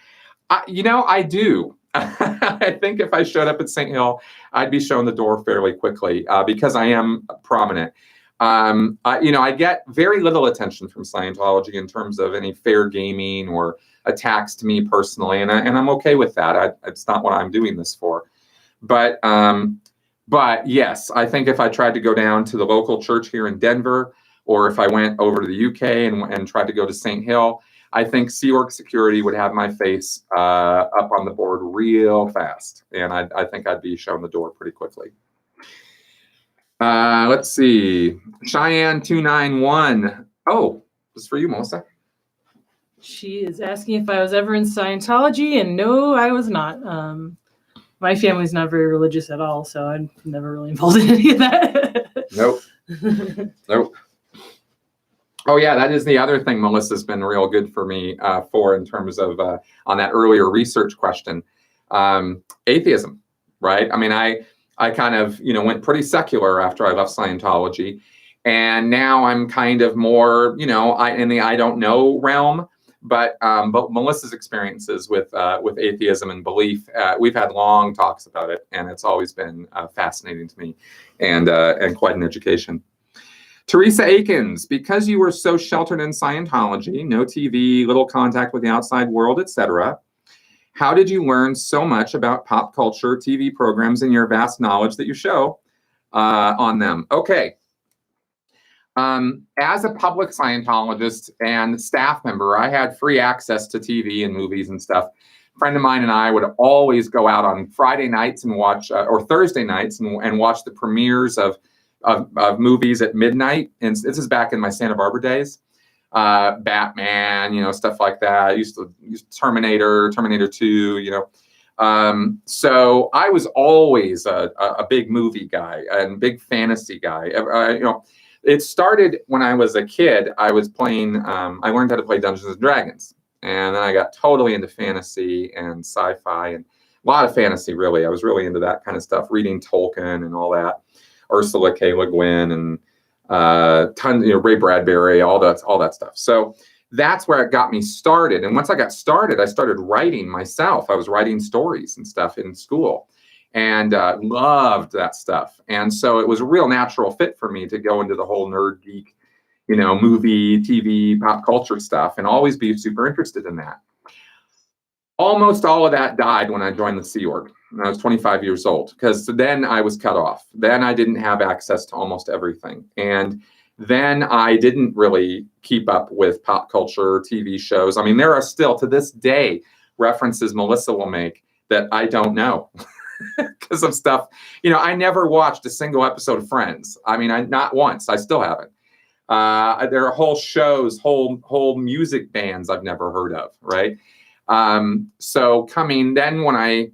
I do. I think if I showed up at St. Hill, I'd be shown the door fairly quickly because I am prominent. I get very little attention from Scientology in terms of any fair gaming or attacks to me personally, and I'm okay with that. It's not what I'm doing this for. But yes, I think if I tried to go down to the local church here in Denver, or if I went over to the UK and tried to go to St. Hill, I think Sea Org Security would have my face up on the board real fast, and I think I'd be shown the door pretty quickly. Let's see. Cheyenne291. Oh, this is for you, Melissa. She is asking if I was ever in Scientology, and no, I was not. My family's not very religious at all, so I'm never really involved in any of that. Nope. Nope. Oh, yeah, that is the other thing Melissa's been real good for me for in terms of, on that earlier research question, atheism, right? I mean, I kind of, went pretty secular after I left Scientology. And now I'm kind of more, in the I don't know realm. But Melissa's experiences with atheism and belief, we've had long talks about it, and it's always been fascinating to me, and quite an education. Teresa Akins, because you were so sheltered in Scientology, no TV, little contact with the outside world, etc., how did you learn so much about pop culture, TV programs, and your vast knowledge that you show on them? Okay. As a public Scientologist and staff member, I had free access to TV and movies and stuff. A friend of mine and I would always go out on Friday nights and watch, or Thursday nights, and watch the premieres of movies at midnight. And this is back in my Santa Barbara days. Batman, stuff like that. I used to use Terminator 2, so I was always a big movie guy and big fantasy guy. It started when I was a kid. I was playing, I learned how to play Dungeons and Dragons. And then I got totally into fantasy and sci-fi, and a lot of fantasy, really. I was really into that kind of stuff, reading Tolkien and all that. Ursula K. Le Guin and tons, Ray Bradbury, all that stuff. So that's where it got me started. And once I got started, I started writing myself. I was writing stories and stuff in school, and loved that stuff. And so it was a real natural fit for me to go into the whole nerd geek, movie, TV, pop culture stuff, and always be super interested in that. Almost all of that died when I joined the Sea Org. I was 25 years old, because then I was cut off. Then I didn't have access to almost everything. And then I didn't really keep up with pop culture, TV shows. I mean, there are still, to this day, references Melissa will make that I don't know because of stuff. I never watched a single episode of Friends. I mean, not once. I still haven't. There are whole shows, whole music bands I've never heard of, right? So then when I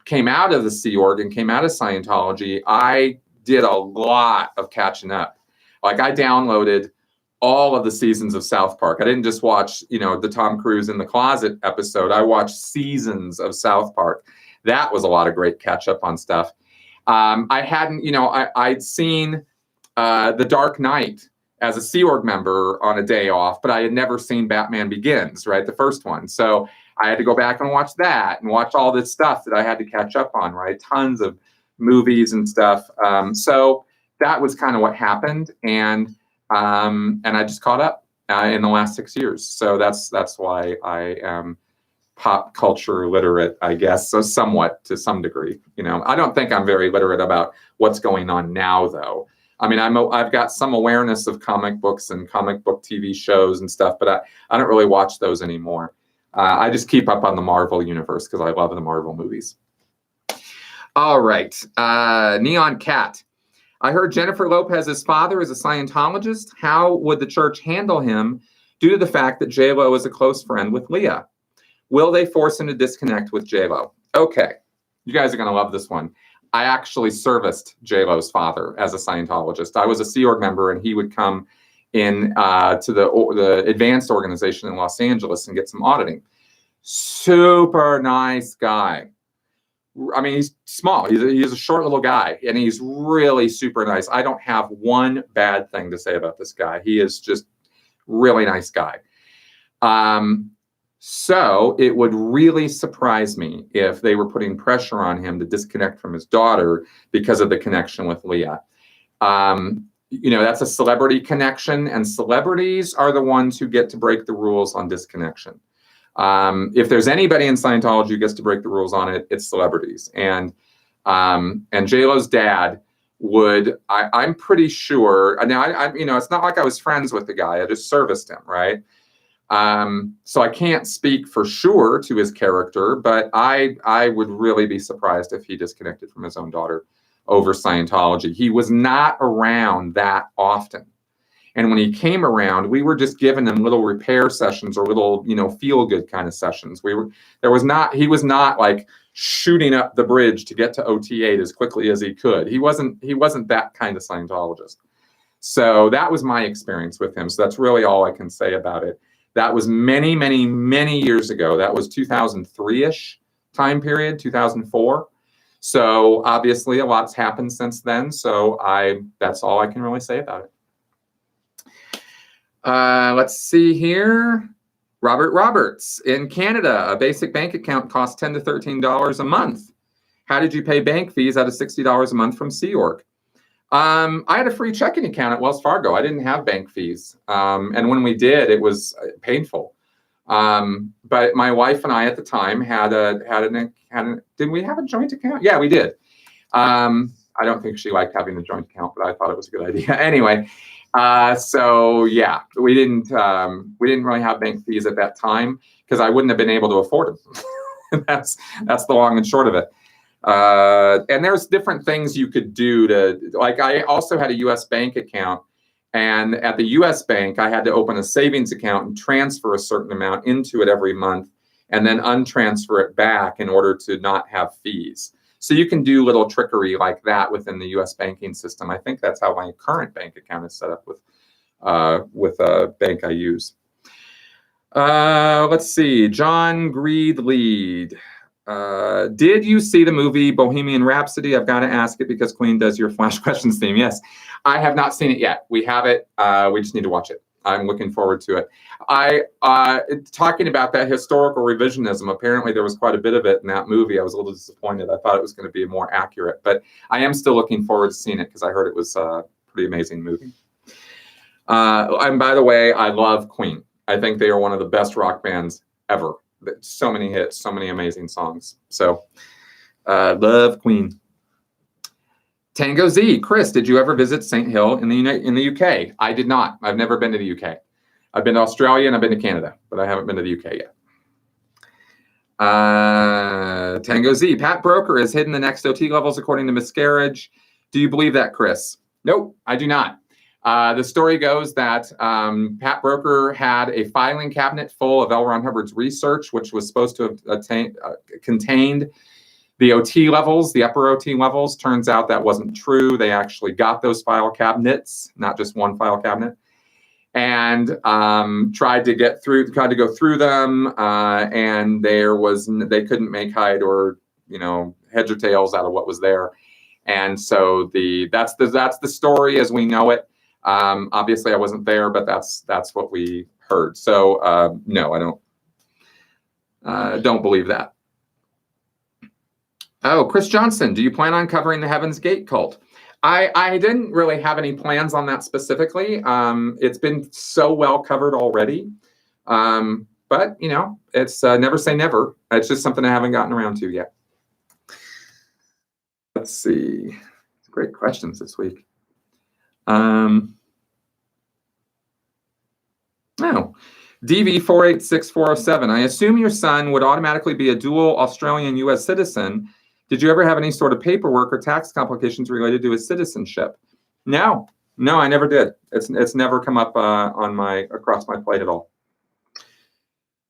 came out of the Sea Org and came out of Scientology, I did a lot of catching up. Like, I downloaded all of the seasons of South Park. I didn't just watch, the Tom Cruise in the closet episode. I watched seasons of South Park. That was a lot of great catch up on stuff. I hadn't, I'd seen The Dark Knight as a Sea Org member on a day off, but I had never seen Batman Begins, right? The first one. So I had to go back and watch that and watch all this stuff that I had to catch up on, right? Tons of movies and stuff. So that was kind of what happened. And I just caught up in the last 6 years. So that's why I am pop culture literate, I guess. So somewhat, to some degree, I don't think I'm very literate about what's going on now, though. I mean, I've got some awareness of comic books and comic book TV shows and stuff, but I don't really watch those anymore. I just keep up on the Marvel universe because I love the Marvel movies. All right. Neon Cat. I heard Jennifer Lopez's father is a Scientologist. How would the church handle him due to the fact that J-Lo is a close friend with Leah? Will they force him to disconnect with J-Lo? Okay. You guys are going to love this one. I actually serviced J-Lo's father as a Scientologist. I was a Sea Org member, and he would come in to the advanced organization in Los Angeles and get some auditing. Super nice guy. I mean, he's small. He's a short little guy, and he's really super nice. I don't have one bad thing to say about this guy. He is just really nice guy. So it would really surprise me if they were putting pressure on him to disconnect from his daughter because of the connection with Leah. That's a celebrity connection, and celebrities are the ones who get to break the rules on disconnection. If there's anybody in Scientology who gets to break the rules on it, it's celebrities. And J-Lo's dad would, I'm pretty sure, now it's not like I was friends with the guy. I just serviced him, right? So I can't speak for sure to his character, but I would really be surprised if he disconnected from his own daughter over Scientology. He was not around that often. And when he came around, we were just giving him little repair sessions or little, feel good kind of sessions. He was not like shooting up the bridge to get to OT8 as quickly as he could. He wasn't that kind of Scientologist. So that was my experience with him. So that's really all I can say about it. That was many, many, many years ago. That was 2003-ish time period, 2004. So obviously a lot's happened since then. So that's all I can really say about it. Let's see here. Robert Roberts, in Canada, a basic bank account costs $10 to $13 a month. How did you pay bank fees out of $60 a month from Sea Org? I had a free checking account at Wells Fargo. I didn't have bank fees. And when we did, it was painful. But my wife and I at the time did we have a joint account? Yeah, we did. I don't think she liked having the joint account, but I thought it was a good idea. Anyway, so yeah, we didn't really have bank fees at that time because I wouldn't have been able to afford them. That's the long and short of it. And there's different things you could do like I also had a US bank account, and at the US bank, I had to open a savings account and transfer a certain amount into it every month and then untransfer it back in order to not have fees. So you can do little trickery like that within the US banking system. I think that's how my current bank account is set up with a bank I use. Let's see, John Greedlead. Did you see the movie Bohemian Rhapsody? I've got to ask it because Queen does your Flash Questions theme. Yes, I have not seen it yet. We have it. We just need to watch it. I'm looking forward to it. Talking about that historical revisionism, apparently there was quite a bit of it in that movie. I was a little disappointed. I thought it was going to be more accurate, but I am still looking forward to seeing it because I heard it was a pretty amazing movie. And by the way, I love Queen. I think they are one of the best rock bands ever. So many hits, so many amazing songs. So love Queen. Tango Z, Chris, did you ever visit St. Hill in the UK? I did not. I've never been to the UK. I've been to Australia and I've been to Canada, but I haven't been to the UK yet. Tango Z, Pat Broker has hidden the next OT levels according to Miscarriage. Do you believe that, Chris? Nope, I do not. The story goes that Pat Broker had a filing cabinet full of L. Ron Hubbard's research, which was supposed to have contained the OT levels, the upper OT levels. Turns out that wasn't true. They actually got those file cabinets, not just one file cabinet, and tried to go through them, and they couldn't make hide or heads or tails out of what was there. And so that's the story as we know it. Obviously I wasn't there, but that's what we heard. So no, I don't believe that. Oh, Chris Johnson, do you plan on covering the Heaven's Gate cult? I didn't really have any plans on that specifically. It's been so well covered already. But it's never say never. It's just something I haven't gotten around to yet. Let's see. Great questions this week. DV486407. I assume your son would automatically be a dual Australian U.S. citizen. Did you ever have any sort of paperwork or tax complications related to his citizenship? No, I never did. It's never come up across my plate at all.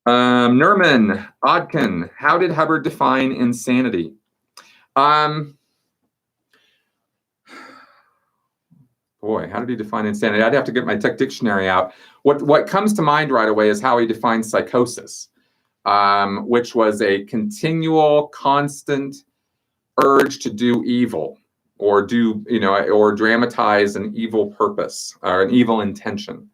Nerman Odkin, how did Hubbard define insanity? Boy, how did he define insanity? I'd have to get my tech dictionary out. What comes to mind right away is how he defines psychosis, which was a continual, constant urge to do evil or or dramatize an evil purpose or an evil intention.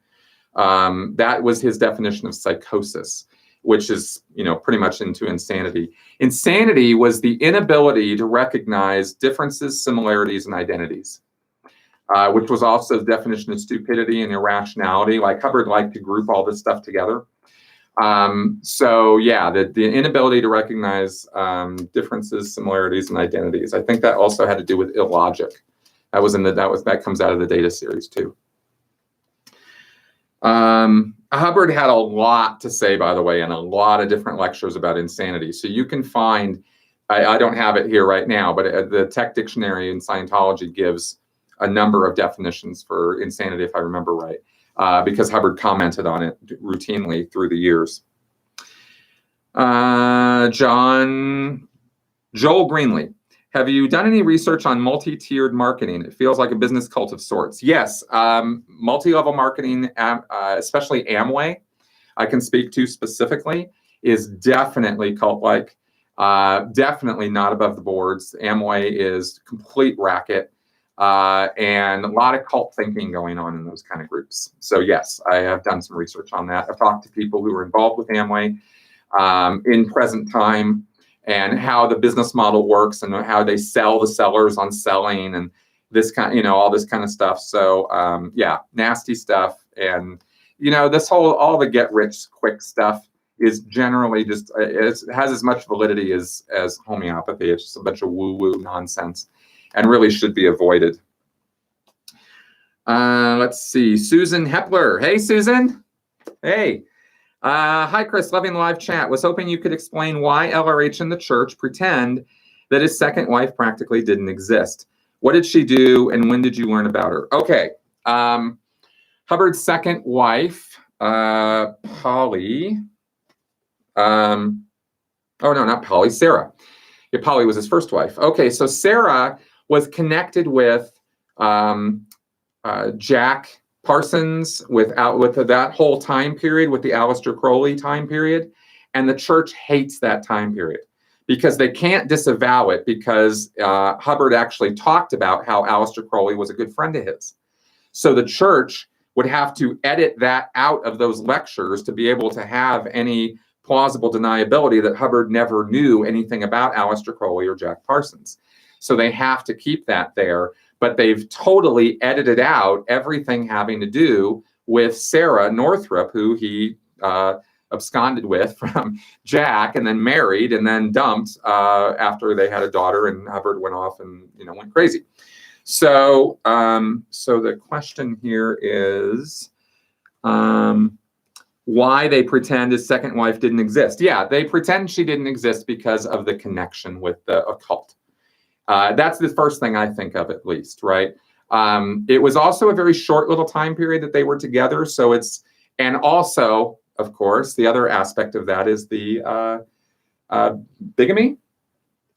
That was his definition of psychosis, which is, pretty much into insanity. Insanity was the inability to recognize differences, similarities, and identities. Which was also the definition of stupidity and irrationality. Like Hubbard liked to group all this stuff together. So yeah, the inability to recognize differences, similarities, and identities. I think that also had to do with illogic. That comes out of the data series too. Hubbard had a lot to say, by the way, in a lot of different lectures about insanity. So you can find, I don't have it here right now, but the Tech Dictionary in Scientology gives a number of definitions for insanity, if I remember right, because Hubbard commented on it routinely through the years. Joel Greenlee, have you done any research on multi-tiered marketing? It feels like a business cult of sorts. Yes, multi-level marketing, especially Amway, I can speak to specifically, is definitely cult-like, definitely not above the boards. Amway is complete racket. and a lot of cult thinking going on in those kind of groups. So yes, I have done some research on that. I've talked to people who are involved with Amway in present time, and how the business model works and how they sell the sellers on selling and this kind, all this kind of stuff. So yeah, nasty stuff. And this whole, all the get rich quick stuff is generally just, it has as much validity as homeopathy. It's just a bunch of woo-woo nonsense and really should be avoided. Let's see, Susan Hepler. Hey, Susan. Hey. Hi, Chris. Loving the live chat. Was hoping you could explain why LRH and the church pretend that his second wife practically didn't exist. What did she do, and when did you learn about her? Okay. Hubbard's second wife, Polly. Oh, no, not Polly. Sarah. Yeah, Polly was his first wife. Okay, so Sarah was connected with Jack Parsons, with that whole time period, with the Aleister Crowley time period, and the church hates that time period because they can't disavow it, because Hubbard actually talked about how Aleister Crowley was a good friend of his. So the church would have to edit that out of those lectures to be able to have any plausible deniability that Hubbard never knew anything about Aleister Crowley or Jack Parsons. So they have to keep that there. But they've totally edited out everything having to do with Sarah Northrup, who he absconded with from Jack, and then married, and then dumped after they had a daughter, and Hubbard went off and went crazy. So so the question here is why they pretend his second wife didn't exist. Yeah, they pretend she didn't exist because of the connection with the occult. That's the first thing I think of, at least, right? It was also a very short little time period that they were together. So and also, of course, the other aspect of that is the bigamy. Is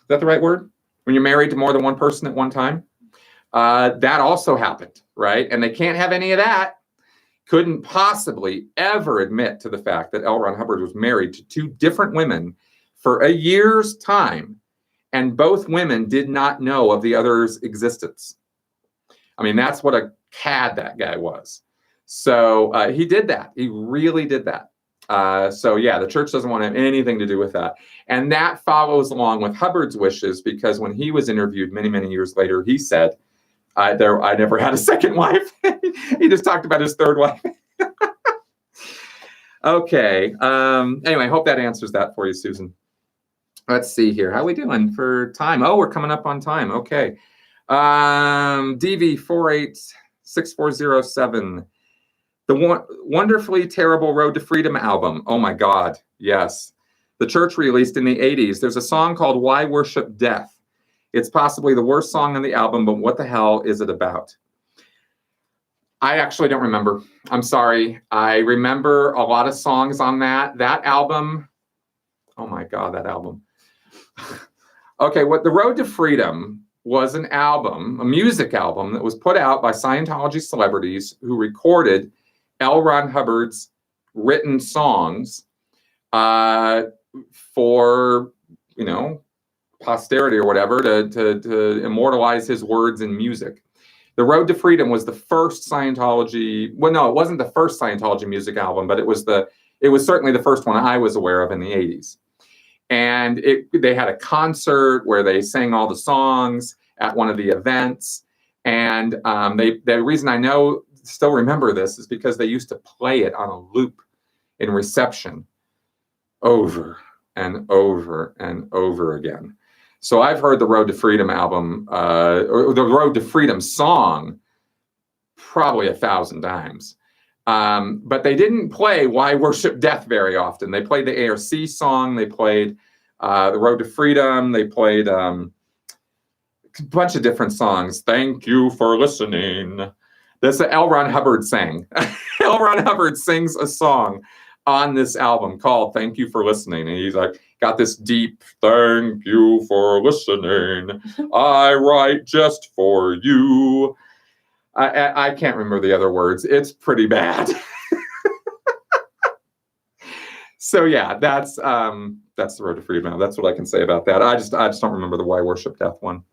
that the right word? When you're married to more than one person at one time? That also happened, right? And they can't have any of that. Couldn't possibly ever admit to the fact that L. Ron Hubbard was married to two different women for a year's time. And both women did not know of the other's existence. I mean, that's what a cad that guy was. So he did that. He really did that. So yeah, the church doesn't want to have anything to do with that. And that follows along with Hubbard's wishes, because when he was interviewed many, many years later, he said, I never had a second wife. He just talked about his third wife. Okay. Anyway, I hope that answers that for you, Susan. Let's see here. How are we doing for time? Oh, we're coming up on time. Okay. DV486407. The wonderfully terrible Road to Freedom album. Oh my God. Yes. The church released in the 80s. There's a song called Why Worship Death. It's possibly the worst song on the album, but what the hell is it about? I actually don't remember. I'm sorry. I remember a lot of songs on that album. Oh my God, that album. Okay, The Road to Freedom was an album, a music album that was put out by Scientology celebrities who recorded L. Ron Hubbard's written songs for, posterity or whatever, to immortalize his words in music. The Road to Freedom was the first Scientology, well, no, it wasn't the first Scientology music album, but it was certainly the first one I was aware of in the 80s. And they had a concert where they sang all the songs at one of the events. And the reason I still remember this is because they used to play it on a loop in reception over and over and over again. So I've heard the Road to Freedom album, or the Road to Freedom song, probably 1,000 times. But they didn't play Why Worship Death very often. They played the ARC song. They played the Road to Freedom. They played a bunch of different songs. Thank you for listening. That's what L. Ron Hubbard sang. L. Ron Hubbard sings a song on this album called Thank You for Listening. And he's like, got this deep, thank you for listening. I write just for you. I can't remember the other words. It's pretty bad. So yeah, that's the Road to Freedom. That's what I can say about that. I just don't remember the Why Worship Death one.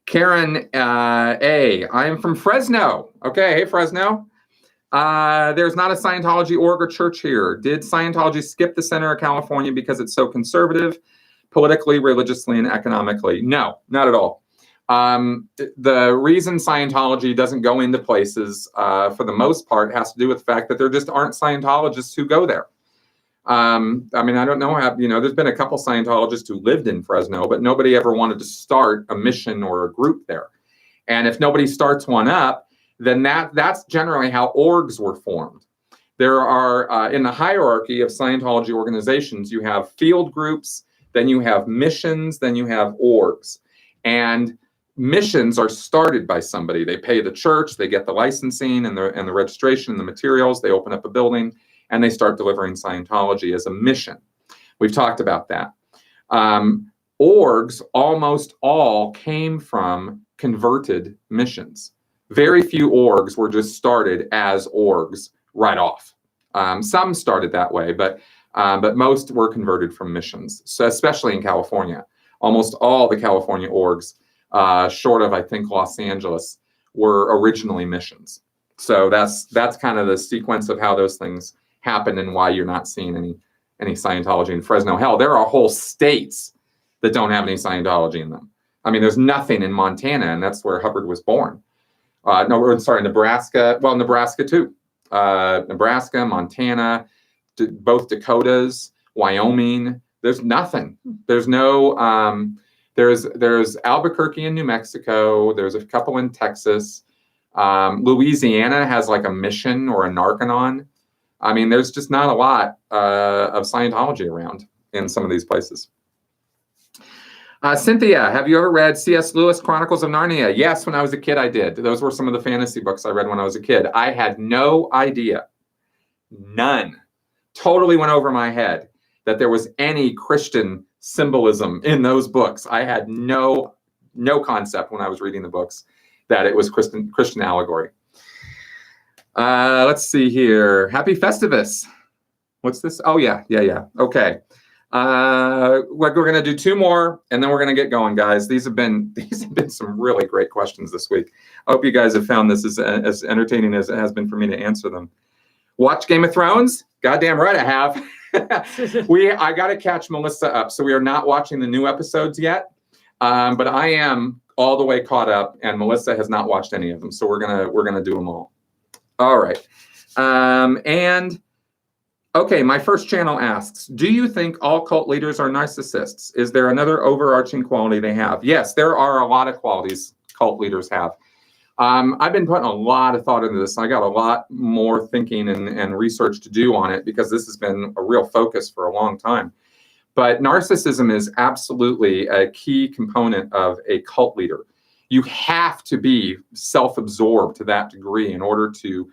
Karen A. I am from Fresno. Okay, hey Fresno. There's not a Scientology org or church here. Did Scientology skip the center of California because it's so conservative, politically, religiously, and economically? No, not at all. The reason Scientology doesn't go into places, for the most part, has to do with the fact that there just aren't Scientologists who go there. I mean, I don't know how, there's been a couple Scientologists who lived in Fresno, but nobody ever wanted to start a mission or a group there. And if nobody starts one up, then that's generally how orgs were formed. There are, in the hierarchy of Scientology organizations, you have field groups, then you have missions, then you have orgs. And missions are started by somebody. They pay the church, they get the licensing and the registration and the materials, they open up a building, and they start delivering Scientology as a mission. We've talked about that. Orgs almost all came from converted missions. Very few orgs were just started as orgs right off. Some started that way, but most were converted from missions. So especially in California, almost all the California orgs, short of I think Los Angeles, were originally missions. So that's kind of the sequence of how those things happen and why you're not seeing any Scientology in Fresno. Hell, there are whole states that don't have any Scientology in them. I mean, there's nothing in Montana, and that's where Hubbard was born. Nebraska. Well, Nebraska too. Nebraska, Montana, both Dakotas, Wyoming. There's nothing. There's no. There's Albuquerque in New Mexico. There's a couple in Texas. Louisiana has like a mission or a Narconon. I mean, there's just not a lot of Scientology around in some of these places. Cynthia, have you ever read C.S. Lewis' Chronicles of Narnia? Yes, when I was a kid, I did. Those were some of the fantasy books I read when I was a kid. I had no idea, none, totally went over my head that there was any Christian symbolism in those books. I had no concept when I was reading the books that it was Christian allegory. Let's see here. Happy Festivus. What's this? Oh, yeah. Okay. We're going to do two more, and then we're going to get going, guys. These have been some really great questions this week. I hope you guys have found this as entertaining as it has been for me to answer them. Watch Game of Thrones? Goddamn right I have. I got to catch Melissa up, so we are not watching the new episodes yet, but I am all the way caught up, and Melissa has not watched any of them, so we're gonna do them all. All right, and. Okay, my first channel asks, do you think all cult leaders are narcissists? Is there another overarching quality they have? Yes, there are a lot of qualities cult leaders have. I've been putting a lot of thought into this. I got a lot more thinking and research to do on it because this has been a real focus for a long time. But narcissism is absolutely a key component of a cult leader. You have to be self-absorbed to that degree in order to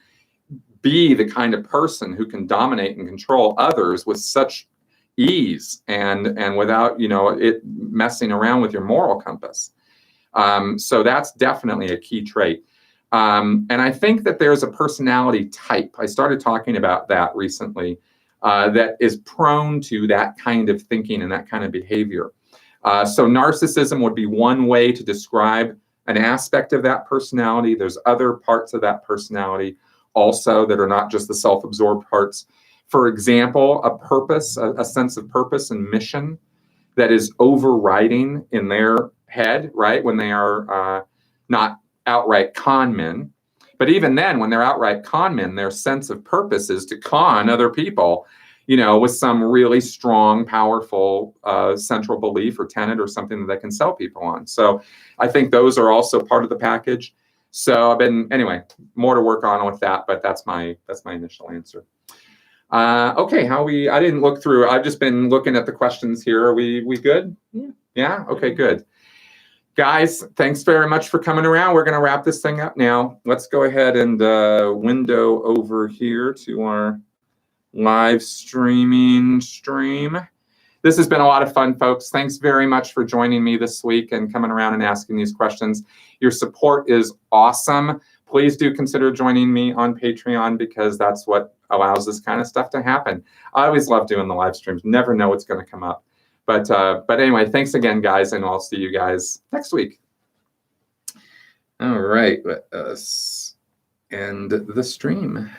be the kind of person who can dominate and control others with such ease and without it messing around with your moral compass. So that's definitely a key trait. And I think that there's a personality type. I started talking about that recently that is prone to that kind of thinking and that kind of behavior. So narcissism would be one way to describe an aspect of that personality. There's other parts of that personality also that are not just the self-absorbed parts. For example, a purpose, a sense of purpose and mission that is overriding in their head, right? When they are not outright con men. But even then, when they're outright con men, their sense of purpose is to con other people, with some really strong, powerful central belief or tenet or something that they can sell people on. So I think those are also part of the package. So anyway, more to work on with that, but that's my initial answer. Okay, I didn't look through. I've just been looking at the questions here. Are we good? Yeah. Yeah? Okay, good. Guys, thanks very much for coming around. We're going to wrap this thing up now. Let's go ahead and window over here to our live stream. This has been a lot of fun, folks. Thanks very much for joining me this week and coming around and asking these questions. Your support is awesome. Please do consider joining me on Patreon because that's what allows this kind of stuff to happen. I always love doing the live streams. Never know what's going to come up. But anyway, thanks again, guys, and I'll see you guys next week. All right, let us end the stream.